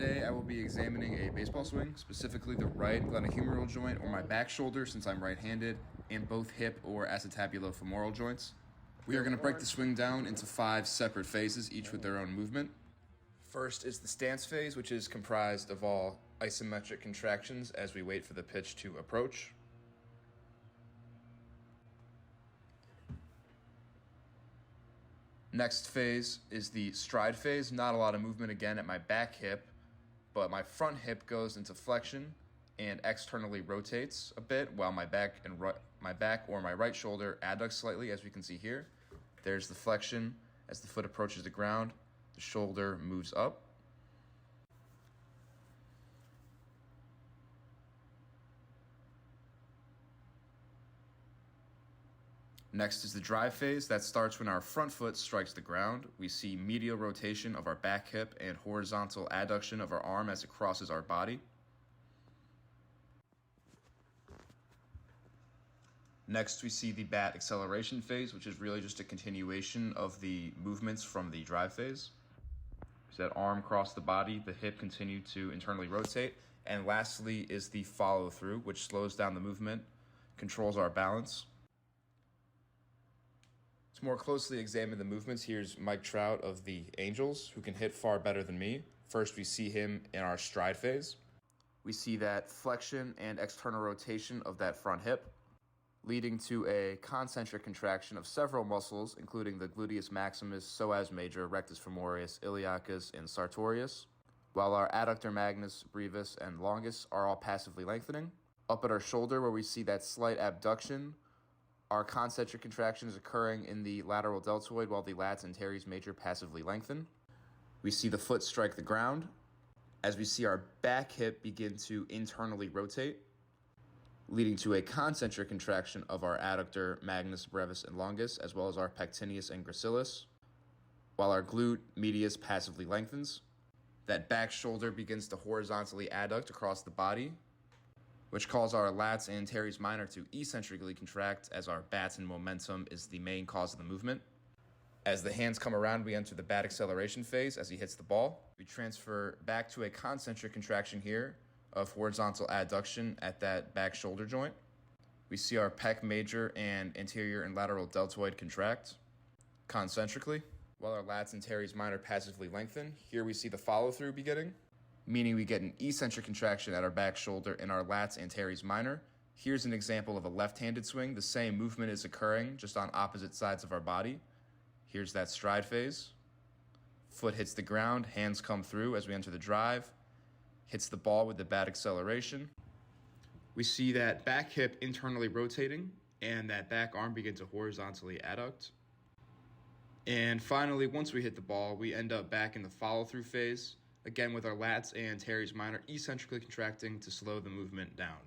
Today I will be examining a baseball swing, specifically the right glenohumeral joint or my back shoulder since I'm right-handed, and both hip or acetabulo-femoral joints. We are going to break the swing down into 5 separate phases, each with their own movement. First is the stance phase, which is comprised of all isometric contractions as we wait for the pitch to approach. Next phase is the stride phase. Not a lot of movement again at my back hip, but my front hip goes into flexion and externally rotates a bit while my back or my right shoulder adducts slightly, as we can see here. There's the flexion as the foot approaches the ground. The shoulder moves up. Next is the drive phase. That starts when our front foot strikes the ground. We see medial rotation of our back hip and horizontal adduction of our arm as it crosses our body. Next, we see the bat acceleration phase, which is really just a continuation of the movements from the drive phase. So that arm cross the body, the hip continue to internally rotate. And lastly is the follow through, which slows down the movement, controls our balance. To more closely examine the movements, here's Mike Trout of the Angels, who can hit far better than me. First, we see him in our stride phase. We see that flexion and external rotation of that front hip, leading to a concentric contraction of several muscles, including the gluteus maximus, psoas major, rectus femoris, iliacus, and sartorius, while our adductor magnus, brevis, and longus are all passively lengthening. Up at our shoulder, where we see that slight abduction, our concentric contraction is occurring in the lateral deltoid while the lats and teres major passively lengthen. We see the foot strike the ground as we see our back hip begin to internally rotate, leading to a concentric contraction of our adductor magnus, brevis, and longus, as well as our pectineus and gracilis, while our glute medius passively lengthens. That back shoulder begins to horizontally adduct across the body, which calls our lats and teres minor to eccentrically contract, as our batten momentum is the main cause of the movement. As the hands come around, we enter the bat acceleration phase as he hits the ball. We transfer back to a concentric contraction here of horizontal adduction at that back shoulder joint. We see our pec major and anterior and lateral deltoid contract concentrically, while our lats and teres minor passively lengthen. Here we see the follow-through beginning, meaning we get an eccentric contraction at our back shoulder in our lats and teres minor. Here's an example of a left-handed swing. The same movement is occurring, just on opposite sides of our body. Here's that stride phase. Foot hits the ground, hands come through as we enter the drive, hits the ball with the bat acceleration. We see that back hip internally rotating and that back arm begin to horizontally adduct. And finally, once we hit the ball, we end up back in the follow-through phase, again with our lats and teres minor eccentrically contracting to slow the movement down.